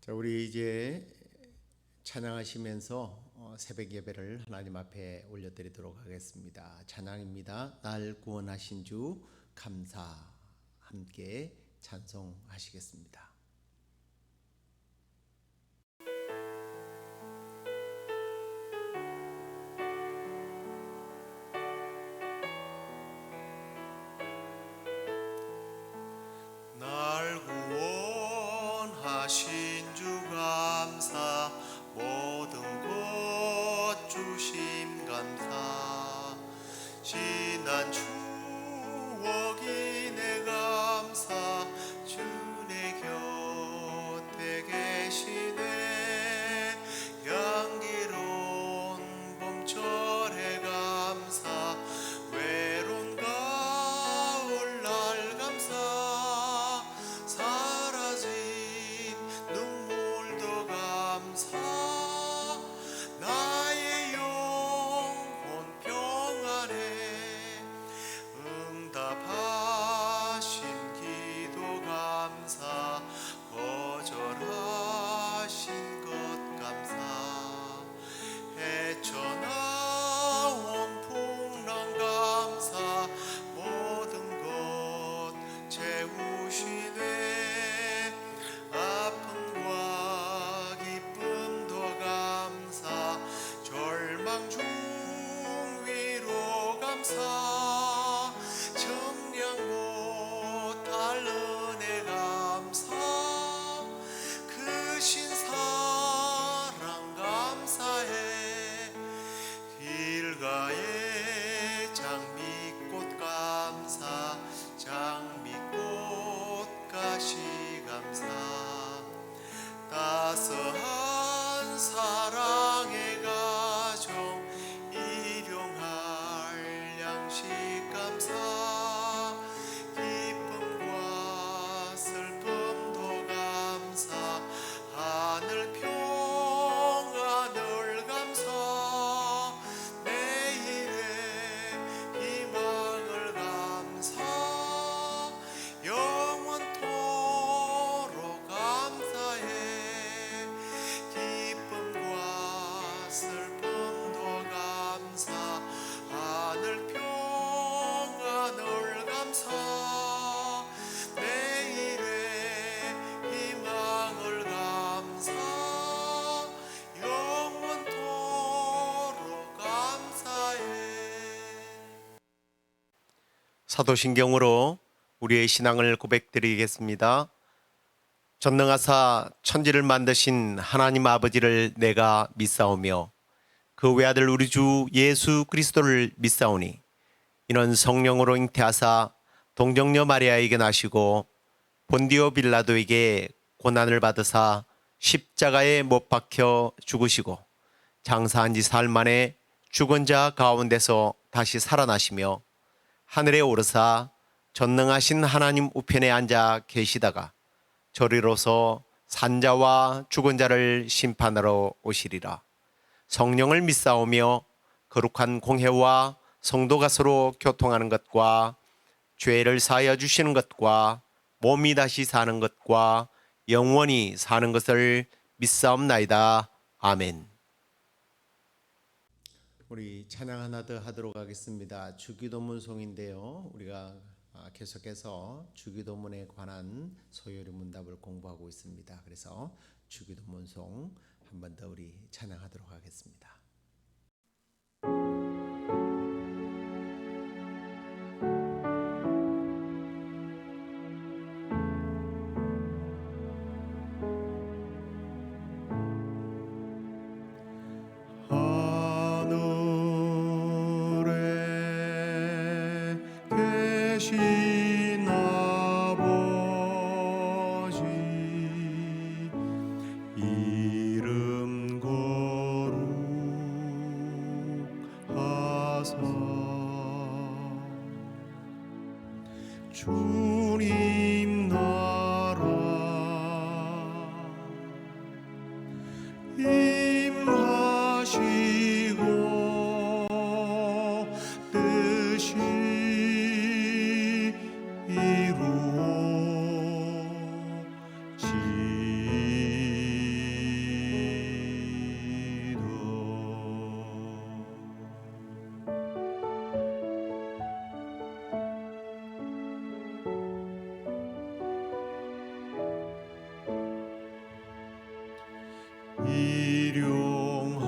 자, 우리 이제 찬양하시면서 새벽 예배를 하나님 앞에 올려드리도록 하겠습니다. 찬양입니다. 날 구원하신 주 감사. 함께 찬송하시겠습니다. 날 구원하신 주 감사, 모든 것 주심 감사, 지난 추억이 내 감사, 주 내 곁에 계시네. 향기로운 봄철의 감사, 외로운 가을 날 감사, 사라진 눈물도 감사, 나의 영혼 평안해 응답하신 기도 감사, 거절하신 것 감사, 헤쳐나온 풍랑 감사, 모든 것 채우시네. 아픔과 기쁨도 감사, 절망 중 위로 감사, 청량 못할 은혜 감사, 크신 사랑 감사해. 길가에 장미꽃 감사, 장미꽃 가시 감사, 따스한 사랑의 가정 일용할 양식 감사, 기쁨과 슬픔도 감사, 하늘 평안을 감사, 내일의 희망을 감사, 영원토록 감사해. 기쁨과 슬픔도 감사, 하늘 평안을 감사, 내일의 희망을 감사, 영원토록 감사해. 사도신경으로 우리의 신앙을 고백드리겠습니다. 전능하사 천지를 만드신 하나님 아버지를 내가 믿사오며 그 외아들 우리 주 예수 그리스도를 믿사오니 이는 성령으로 잉태하사 동정녀 마리아에게 나시고 본디오 빌라도에게 고난을 받으사 십자가에 못 박혀 죽으시고 장사한 지 사흘 만에 죽은 자 가운데서 다시 살아나시며 하늘에 오르사 전능하신 하나님 우편에 앉아 계시다가 저리로서 산자와 죽은 자를 심판하러 오시리라. 성령을 믿사오며 거룩한 공회와 성도가 서로 교통하는 것과 죄를 사하여 주시는 것과 몸이 다시 사는 것과 영원히 사는 것을 믿사옵나이다. 아멘. 우리 찬양 하나 더 하도록 하겠습니다. 주기도문송인데요. 우리가 계속해서 주기도문에 관한 소요리 문답을 공부하고 있습니다. 그래서 주기도문송 한 번 더 우리 찬양하도록 하겠습니다. 하늘에 계신 아버지, 이름 거룩하사, 주님 나라 임하시고 뜻이 이루어지리. 일용할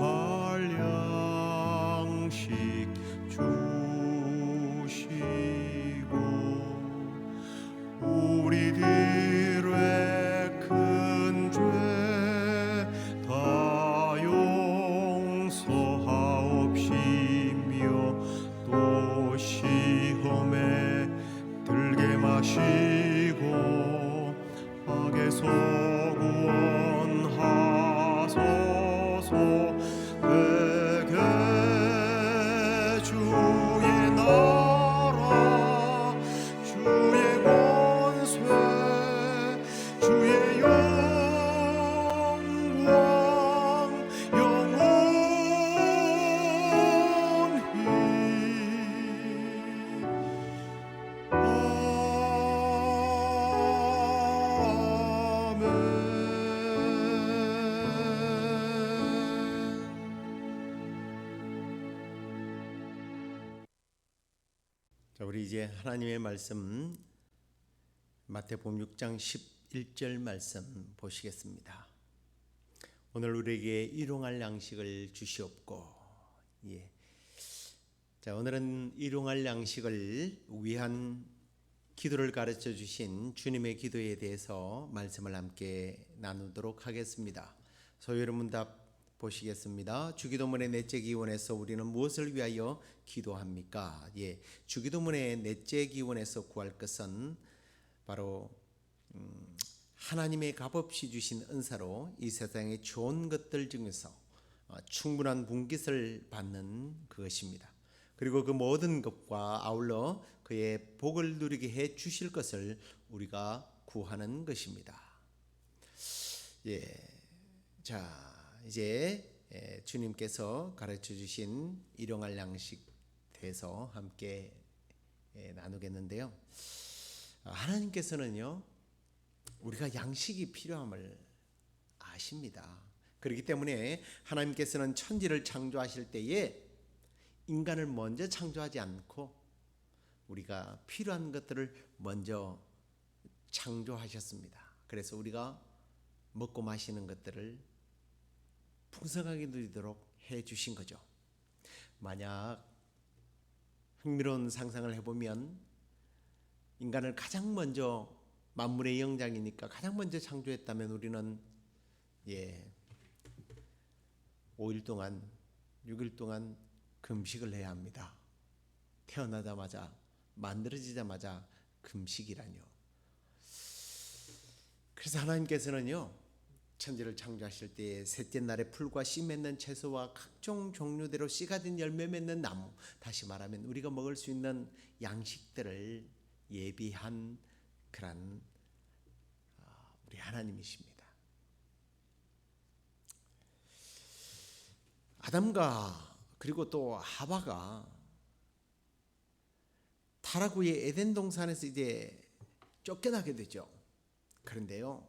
양식 주시고 우리들의 큰 죄 다 용서하옵시며 또 시험에 들게 마시고 악에서 구원하소서. 대개 주의 나라 주의 권세 주의 영광 영원히 자, 우리 이제 하나님의 말씀 마태복음 6장 11절 말씀 보시겠습니다. 오늘 우리에게 일용할 양식을 주시옵고. 예. 자, 오늘은 일용할 양식을 위한 기도를 가르쳐 주신 주님의 기도에 대해서 말씀을 함께 나누도록 하겠습니다. 소요리 문답 보시겠습니다. 주기도문의 넷째 기원에서 우리는 무엇을 위하여 기도합니까? 예, 주기도문의 넷째 기원에서 구할 것은 바로 하나님의 값없이 주신 은사로 이 세상의 좋은 것들 중에서 충분한 분깃을 받는 그것입니다. 그리고 그 모든 것과 아울러 그의 복을 누리게 해 주실 것을 우리가 구하는 것입니다. 예, 자, 이제 주님께서 가르쳐 주신 일용할 양식 대해서 함께 나누겠는데요. 하나님께서는요, 우리가 양식이 필요함을 아십니다. 그렇기 때문에 하나님께서는 천지를 창조하실 때에 인간을 먼저 창조하지 않고 우리가 필요한 것들을 먼저 창조하셨습니다. 그래서 우리가 먹고 마시는 것들을 풍성하게 누리도록 해 주신 거죠. 만약 흥미로운 상상을 해보면 인간을 가장 먼저 만물의 영장이니까 가장 먼저 창조했다면 우리는 5일 동안 6일 동안 금식을 해야 합니다. 태어나자마자 만들어지자마자 금식이라뇨. 그래서 하나님께서는요, 천지를 창조하실 때 셋째 날에 풀과 씨 맺는 채소와 각종 종류대로 씨가 든 열매 맺는 나무, 다시 말하면 우리가 먹을 수 있는 양식들을 예비한 그런 우리 하나님이십니다. 아담과 그리고 또 하와가 타락 후에 에덴 동산에서 이제 쫓겨나게 되죠. 그런데요,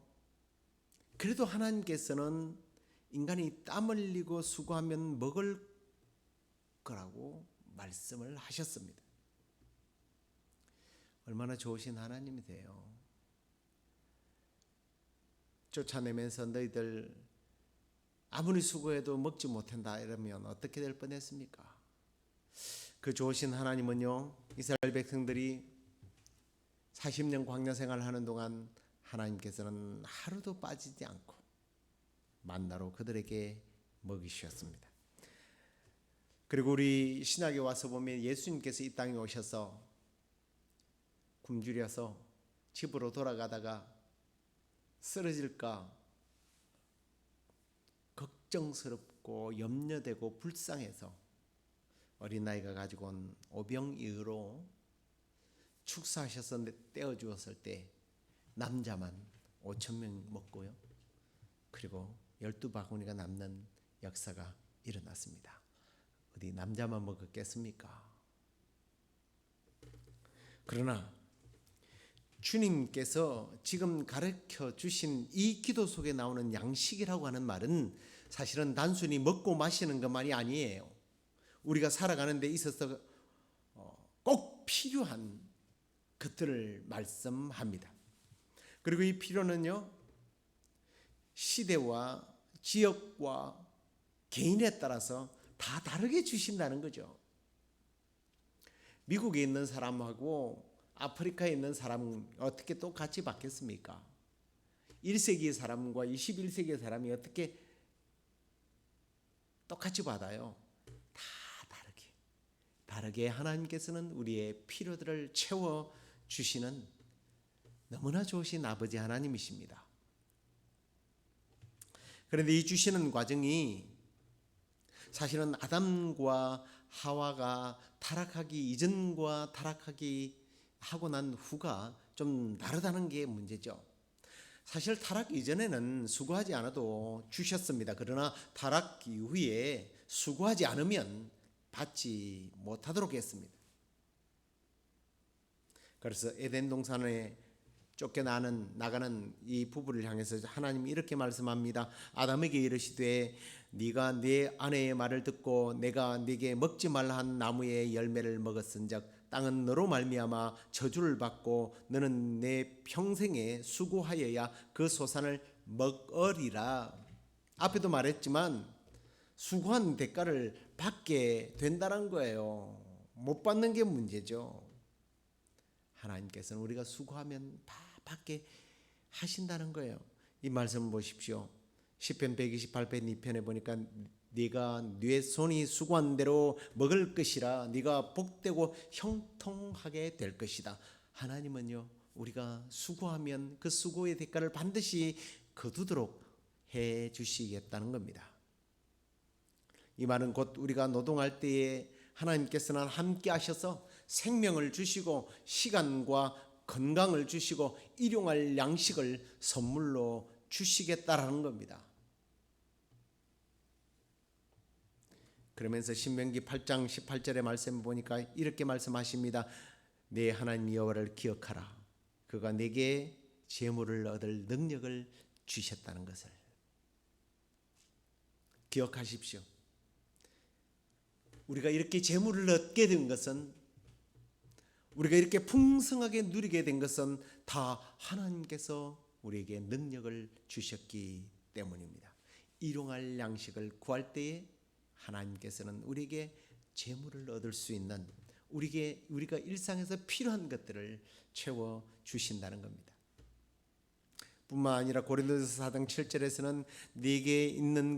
그래도 하나님께서는 인간이 땀 흘리고 수고하면 먹을 거라고 말씀을 하셨습니다. 얼마나 좋으신 하나님이세요. 쫓아내면서 너희들 아무리 수고해도 먹지 못한다 이러면 어떻게 될 뻔했습니까? 그 좋으신 하나님은요, 이스라엘 백성들이 40년 광야 생활을 하는 동안 하나님께서는 하루도 빠지지 않고 만나로 그들에게 먹이셨습니다. 그리고 우리 신약에 와서 보면 예수님께서 이 땅에 오셔서 굶주려서 집으로 돌아가다가 쓰러질까 걱정스럽고 염려되고 불쌍해서 어린아이가 가지고 온 오병이어로 축사하셔서 떼어주었을 때 남자만 5,000명 먹고요, 그리고 12바구니가 남는 역사가 일어났습니다. 어디 남자만 먹었겠습니까? 그러나 주님께서 지금 가르쳐 주신 이 기도 속에 나오는 양식이라고 하는 말은 사실은 단순히 먹고 마시는 것만이 아니에요. 우리가 살아가는 데 있어서 꼭 필요한 것들을 말씀합니다. 그리고 이 필요는요, 시대와 지역과 개인에 따라서 다 다르게 주신다는 거죠. 미국에 있는 사람하고 아프리카에 있는 사람은 어떻게 똑같이 받겠습니까? 1세기 사람과 21세기 사람이 어떻게 똑같이 받아요? 다 다르게 하나님께서는 우리의 필요들을 채워 주시는 너무나 좋으신 아버지 하나님이십니다. 그런데 이 주시는 과정이 사실은 아담과 하와가 타락하기 이전과 타락하기 하고 난 후가 좀 다르다는 게 문제죠. 사실 타락 이전에는 수고하지 않아도 주셨습니다. 그러나 타락 이후에 수고하지 않으면 받지 못하도록 했습니다. 그래서 에덴 동산에 나가는 이 부부를 향해서 하나님이 이렇게 말씀합니다. 아담에게 이르시되 네가 네 아내의 말을 듣고 내가 네게 먹지 말라 한 나무의 열매를 먹었은즉 땅은 너로 말미암아 저주를 받고 너는 내 평생에 수고하여야 그 소산을 먹으리라. 앞에도 말했지만 수고한 대가를 받게 된다는 거예요. 못 받는 게 문제죠. 하나님께서는 우리가 수고하면 받게 하신다는 거예요. 이 말씀을 보십시오. 시편 128편 2편에 보니까 네가 네 손이 수고한 대로 먹을 것이라 네가 복되고 형통하게 될 것이다. 하나님은요, 우리가 수고하면 그 수고의 대가를 반드시 거두도록 해 주시겠다는 겁니다. 이 말은 곧 우리가 노동할 때에 하나님께서는 함께 하셔서 생명을 주시고 시간과 건강을 주시고 일용할 양식을 선물로 주시겠다라는 겁니다. 그러면서 신명기 8장 18절의 말씀 보니까 이렇게 말씀하십니다. 내 하나님 여호와를 기억하라. 그가 내게 재물을 얻을 능력을 주셨다는 것을 기억하십시오. 우리가 이렇게 재물을 얻게 된 것은, 우리가 이렇게 풍성하게 누리게 된 것은 다 하나님께서 우리에게 능력을 주셨기 때문입니다. 일용할 양식을 구할 때에 하나님께서는 우리에게 재물을 얻을 수 있는, 우리가 일상에서 필요한 것들을 채워 주신다는 겁니다. 뿐만 아니라 고린도서 4장 7절에서는 네게 있는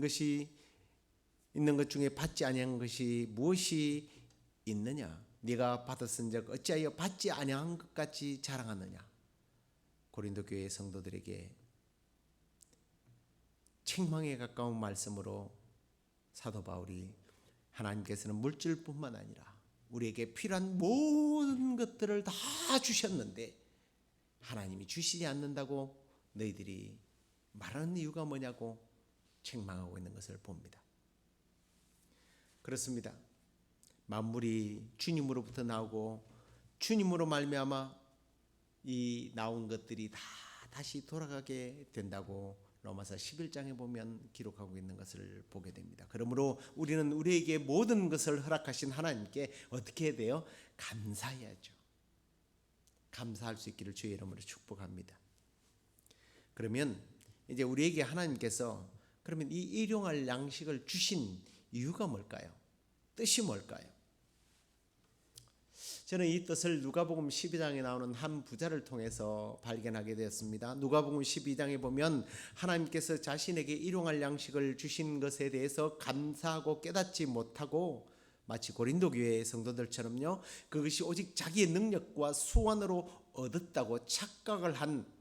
것 중에 받지 아니한 것이 무엇이 있느냐? 네가 받았은즉 어찌하여 받지 아니한 것 같이 자랑하느냐? 고린도 교회 성도들에게 책망에 가까운 말씀으로 사도 바울이 하나님께서는 물질뿐만 아니라 우리에게 필요한 모든 것들을 다 주셨는데 하나님이 주시지 않는다고 너희들이 말하는 이유가 뭐냐고 책망하고 있는 것을 봅니다. 그렇습니다. 만물이 주님으로부터 나오고 주님으로 말미암아 이 나온 것들이 다 다시 돌아가게 된다고 로마서 11장에 보면 기록하고 있는 것을 보게 됩니다. 그러므로 우리는 우리에게 모든 것을 허락하신 하나님께 어떻게 해야 돼요? 감사해야죠. 감사할 수 있기를 주의 이름으로 축복합니다. 그러면 이제 우리에게 하나님께서 그러면 이 일용할 양식을 주신 이유가 뭘까요? 뜻이 뭘까요? 저는 이 뜻을 누가복음 12장에 나오는 한 부자를 통해서 발견하게 되었습니다. 누가복음 12장에 보면 하나님께서 자신에게 일용할 양식을 주신 것에 대해서 감사하고 깨닫지 못하고 마치 고린도 교회의 성도들처럼요, 그것이 오직 자기의 능력과 수완으로 얻었다고 착각을 한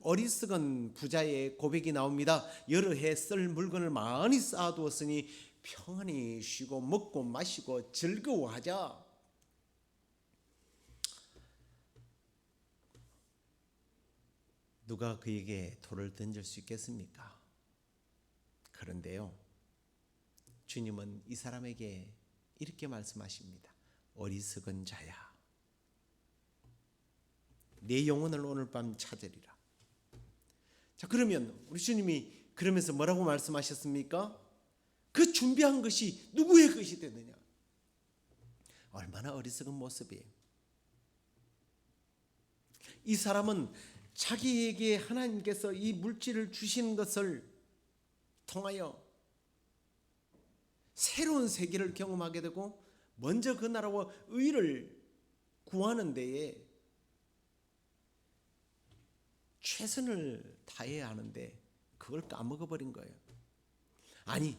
어리석은 부자의 고백이 나옵니다. 여러 해 쓸 물건을 많이 쌓아두었으니 평안히 쉬고 먹고 마시고 즐거워하자. 누가 그에게 돌을 던질 수 있겠습니까? 그런데요, 주님은 이 사람에게 이렇게 말씀하십니다. 어리석은 자야, 내 영혼을 오늘 밤 찾으리라. 자, 그러면 우리 주님이 그러면서 뭐라고 말씀하셨습니까? 그 준비한 것이 누구의 것이 되느냐? 얼마나 어리석은 모습이에요. 이 사람은 자기에게 하나님께서 이 물질을 주신 것을 통하여 새로운 세계를 경험하게 되고 먼저 그 나라와 의를 구하는 데에 최선을 다해야 하는데 그걸 까먹어 버린 거예요. 아니,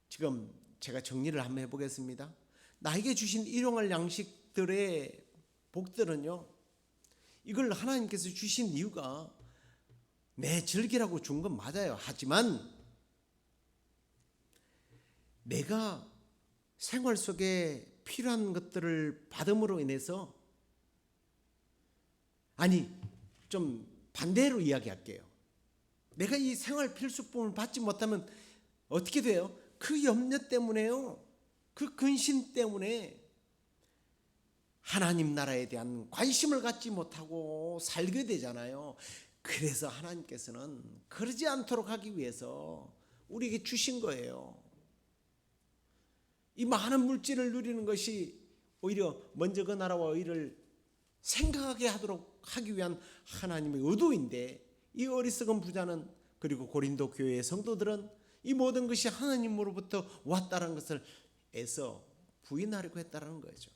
지금 제가 정리를 한번 해보겠습니다. 나에게 주신 일용할 양식들의 복들은요, 이걸 하나님께서 주신 이유가 내 즐기라고 준 건 맞아요. 하지만 내가 생활 속에 필요한 것들을 받음으로 인해서, 아니 좀 반대로 이야기할게요. 내가 이 생활 필수품을 받지 못하면 어떻게 돼요? 그 염려 때문에요. 그 근심 때문에 하나님 나라에 대한 관심을 갖지 못하고 살게 되잖아요. 그래서 하나님께서는 그러지 않도록 하기 위해서 우리에게 주신 거예요. 이 많은 물질을 누리는 것이 오히려 먼저 그 나라와 의를 생각하게 하도록 하기 위한 하나님의 의도인데, 이 어리석은 부자는, 그리고 고린도 교회의 성도들은 이 모든 것이 하나님으로부터 왔다는 것을 애써 부인하려고 했다는 거죠.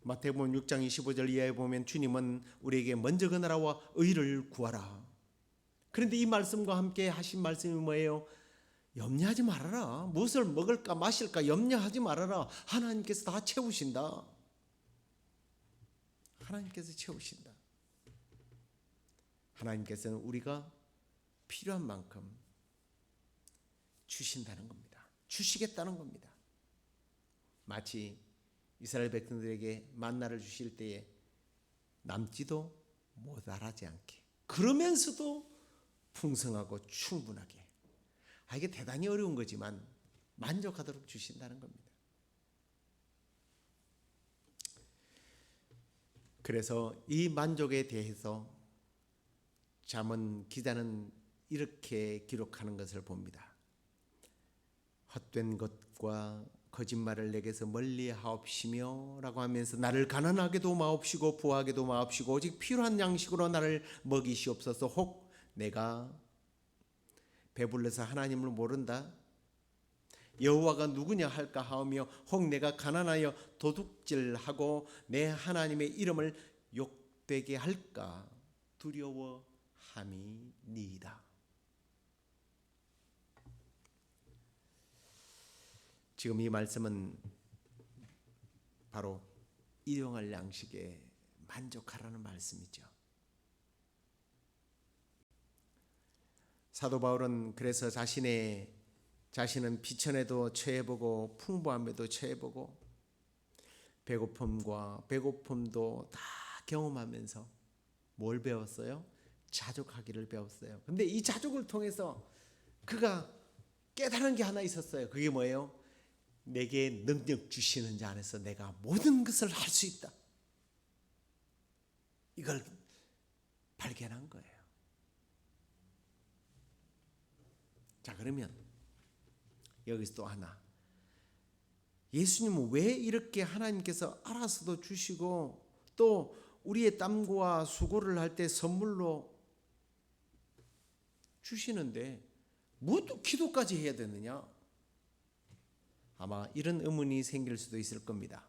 마태복음 6장 25절 이하에 보면 주님은 우리에게 먼저 그 나라와 의를 구하라. 그런데 이 말씀과 함께 하신 말씀이 뭐예요? 염려하지 말아라. 무엇을 먹을까 마실까 염려하지 말아라. 하나님께서 다 채우신다. 하나님께서 채우신다. 하나님께서는 우리가 필요한 만큼 주신다는 겁니다. 주시겠다는 겁니다. 마치 이스라엘 백성들에게 만나를 주실 때에 남지도 모자라지 않게, 그러면서도 풍성하고 충분하게, 이게 대단히 어려운 거지만 만족하도록 주신다는 겁니다. 그래서 이 만족에 대해서 잠언 기자는 이렇게 기록하는 것을 봅니다. 헛된 것과 거짓말을 내게서 멀리 하옵시며 라고 하면서 나를 가난하게도 마옵시고 부하게도 마옵시고 오직 필요한 양식으로 나를 먹이시옵소서. 혹 내가 배불러서 하나님을 모른다, 여호와가 누구냐 할까 하오며 혹 내가 가난하여 도둑질하고 내 하나님의 이름을 욕되게 할까 두려워함이니이다. 지금 이 말씀은 바로 일용할 양식에 만족하라는 말씀이죠. 사도 바울은 그래서 자신은 비천에도 처해보고 풍부함에도 처해보고 배고픔과 배고픔도 다 경험하면서 뭘 배웠어요? 자족하기를 배웠어요. 근데 이 자족을 통해서 그가 깨달은 게 하나 있었어요. 그게 뭐예요? 내게 능력 주시는 자 안에서 내가 모든 것을 할 수 있다. 이걸 발견한 거예요. 자, 그러면 여기서 또 하나, 예수님은 왜 이렇게 하나님께서 알아서도 주시고 또 우리의 땀과 수고를 할 때 선물로 주시는데 뭐 기도까지 해야 되느냐? 아마 이런 의문이 생길 수도 있을 겁니다.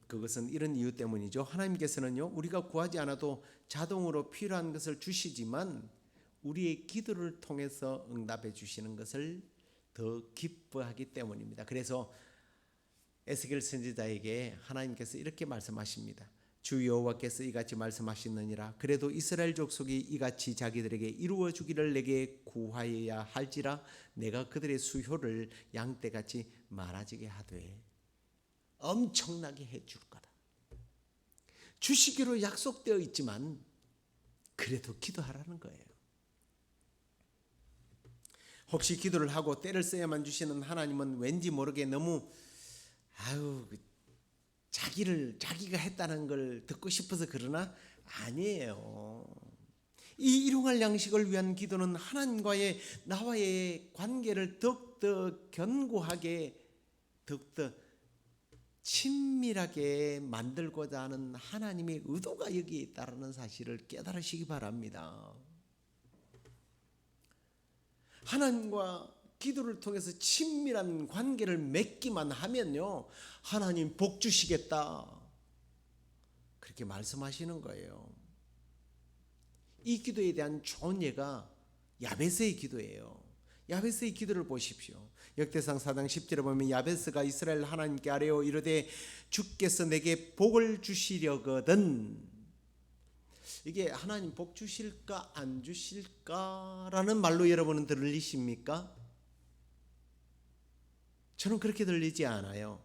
그것은 이런 이유 때문이죠. 하나님께서는요, 우리가 구하지 않아도 자동으로 필요한 것을 주시지만 우리의 기도를 통해서 응답해 주시는 것을 더 기뻐하기 때문입니다. 그래서 에스겔 선지자에게 하나님께서 이렇게 말씀하십니다. 주 여호와께서 이같이 말씀하시느니라. 그래도 이스라엘 족속이 이같이 자기들에게 이루어 주기를 내게 구하여야 할지라. 내가 그들의 수효를 양떼같이 많아지게 하되 엄청나게 해줄 거다. 주시기로 약속되어 있지만 그래도 기도하라는 거예요. 혹시 기도를 하고 때를 써야만 주시는 하나님은 왠지 모르게 너무 자기가 했다는 걸 듣고 싶어서 그러나 아니에요. 이 일용할 양식을 위한 기도는 하나님과의 나와의 관계를 더욱더 견고하게, 더욱더 친밀하게 만들고자 하는 하나님의 의도가 여기에 있다는 사실을 깨달으시기 바랍니다. 하나님과 기도를 통해서 친밀한 관계를 맺기만 하면요, 하나님 복 주시겠다, 그렇게 말씀하시는 거예요. 이 기도에 대한 좋은 예가 야베스의 기도예요. 야베스의 기도를 보십시오. 역대상 4장 10절에 보면 야베스가 이스라엘 하나님께 아뢰어 이르되 주께서 내게 복을 주시려거든. 이게 하나님 복 주실까 안 주실까라는 말로 여러분은 들리십니까? 저는 그렇게 들리지 않아요.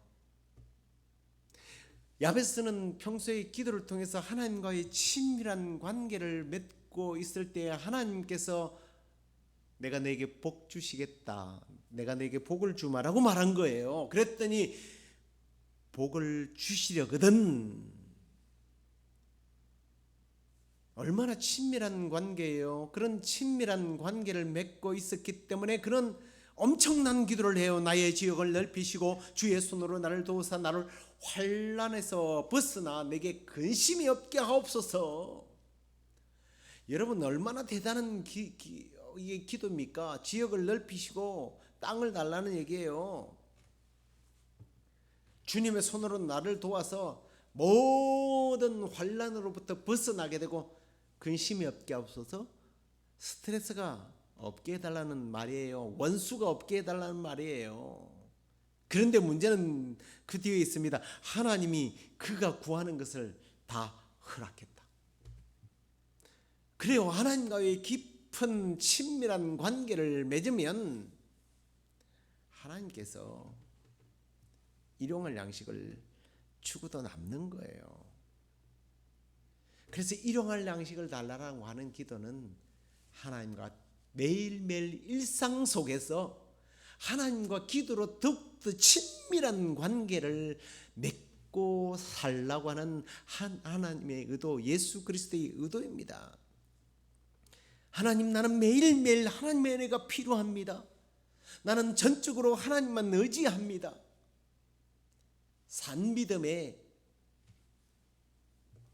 야베스는 평소에 기도를 통해서 하나님과의 친밀한 관계를 맺고 있을 때 하나님께서 내가 너에게 복 주시겠다, 내가 너에게 복을 주마라고 말한 거예요. 그랬더니 복을 주시려거든. 얼마나 친밀한 관계예요. 그런 친밀한 관계를 맺고 있었기 때문에 그런 엄청난 기도를 해요. 나의 지역을 넓히시고 주의 손으로 나를 도우사 나를 환난에서 벗어나 내게 근심이 없게 하옵소서. 여러분, 얼마나 대단한 이게 기도입니까? 지역을 넓히시고 땅을 달라는 얘기예요. 주님의 손으로 나를 도와서 모든 환난으로부터 벗어나게 되고 근심이 없게 하옵소서. 스트레스가 없게 해달라는 말이에요. 원수가 없게 해달라는 말이에요. 그런데 문제는 그 뒤에 있습니다. 하나님이 그가 구하는 것을 다 허락했다. 그래요. 하나님과의 깊은 친밀한 관계를 맺으면 하나님께서 일용할 양식을 주고도 남는 거예요. 그래서 일용할 양식을 달라고 하는 기도는 하나님과 매일매일 일상 속에서 하나님과 기도로 더욱더 친밀한 관계를 맺고 살라고 하는 하나님의 의도, 예수 그리스도의 의도입니다. 하나님, 나는 매일매일 하나님의 은혜가 필요합니다. 나는 전적으로 하나님만 의지합니다. 산 믿음의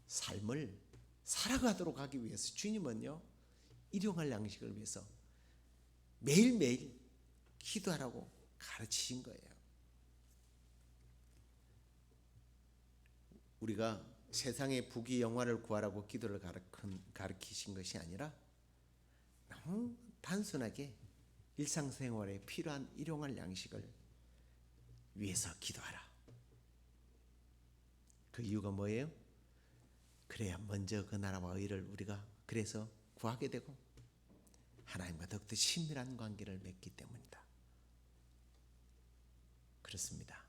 삶을 살아가도록 하기 위해서 주님은요, 일용할 양식을 위해서 매일매일 기도하라고 가르치신 거예요. 우리가 세상의 부귀영화를 구하라고 기도를 가르치신 것이 아니라 너무 단순하게 일상생활에 필요한 일용할 양식을 위해서 기도하라. 그 이유가 뭐예요? 그래야 먼저 그 나라와 의를 우리가 그래서 구하게 되고 하나님과 더욱더 친밀한 관계를 맺기 때문이다. 그렇습니다.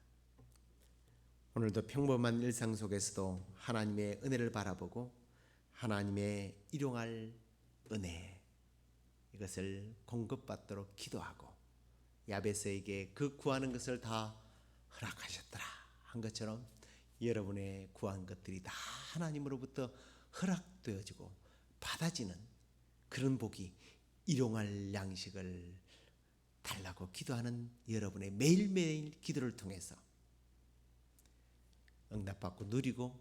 오늘도 평범한 일상 속에서도 하나님의 은혜를 바라보고 하나님의 일용할 은혜, 이것을 공급받도록 기도하고 야베스에게 그 구하는 것을 다 허락하셨더라 한 것처럼 여러분의 구한 것들이 다 하나님으로부터 허락되어지고 받아지는 그런 복이 일용할 양식을 달라고 기도하는 여러분의 매일매일 기도를 통해서 응답받고 누리고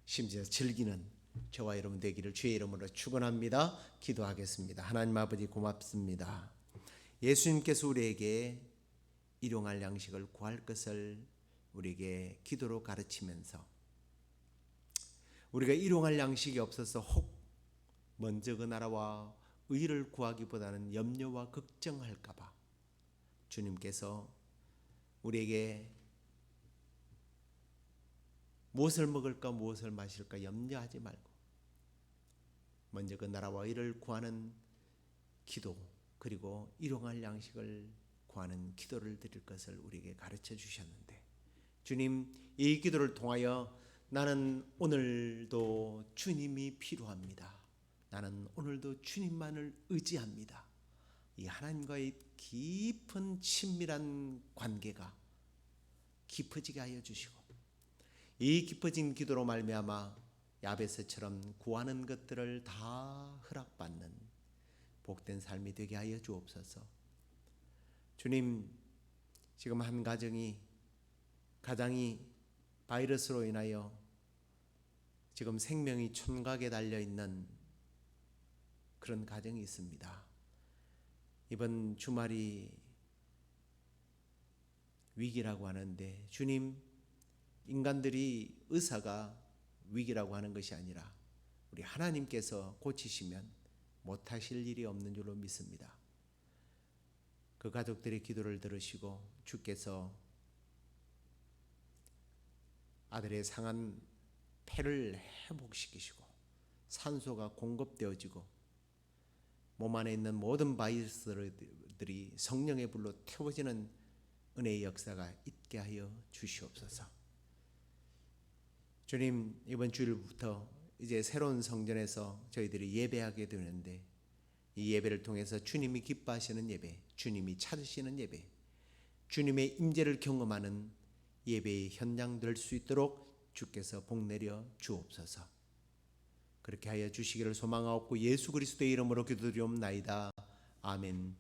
심지어 즐기는 저와 여러분 되기를 주의 이름으로 축원합니다. 기도하겠습니다. 하나님 아버지, 고맙습니다. 예수님께서 우리에게 일용할 양식을 구할 것을 우리에게 기도로 가르치면서 우리가 일용할 양식이 없어서 혹 먼저 그 나라와 의를 구하기보다는 염려와 걱정할까 봐 주님께서 우리에게 무엇을 먹을까 무엇을 마실까 염려하지 말고 먼저 그 나라와 의를 구하는 기도, 그리고 일용할 양식을 구하는 기도를 드릴 것을 우리에게 가르쳐 주셨는데, 주님, 이 기도를 통하여 나는 오늘도 주님이 필요합니다. 나는 오늘도 주님만을 의지합니다. 이 하나님과의 깊은 친밀한 관계가 깊어지게 하여 주시고, 이 깊어진 기도로 말미암아 야베스처럼 구하는 것들을 다 허락받는 복된 삶이 되게 하여 주옵소서. 주님, 지금 한 가정이 가장이 바이러스로 인하여 지금 생명이 촌각에 달려있는 그런 가정이 있습니다. 이번 주말이 위기라고 하는데, 주님, 인간들이 의사가 위기라고 하는 것이 아니라 우리 하나님께서 고치시면 못하실 일이 없는 줄로 믿습니다. 그 가족들의 기도를 들으시고 주께서 아들의 상한 폐를 회복시키시고 산소가 공급되어지고 몸 안에 있는 모든 바이러스들이 성령의 불로 태워지는 은혜의 역사가 있게 하여 주시옵소서. 주님, 이번 주일부터 이제 새로운 성전에서 저희들이 예배하게 되는데, 이 예배를 통해서 주님이 기뻐하시는 예배, 주님이 찾으시는 예배, 주님의 임재를 경험하는 예배의 현장 될 수 있도록 주께서 복 내려 주옵소서. 그렇게 하여 주시기를 소망하옵고 예수 그리스도의 이름으로 기도드리옵나이다. 아멘.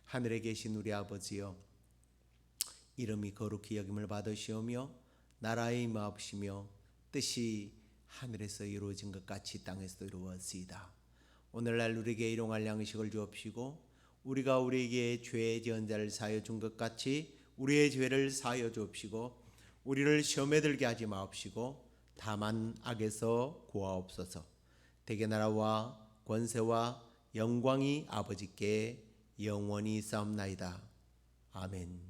하늘에 계신 우리 아버지여, 이름이 거룩히 여김을 받으시오며 나라의 임하옵시며 뜻이 하늘에서 이루어진 것 같이 땅에서도 이루어지이다. 오늘날 우리에게 일용할 양식을 주옵시고 우리가 우리에게 죄 지은 자를 사하여 준 것 같이 우리의 죄를 사하여 주옵시고 우리를 시험에 들게 하지 마옵시고 다만 악에서 구하옵소서. 대개 나라와 권세와 영광이 아버지께 영원히 있사옵나이다. 아멘.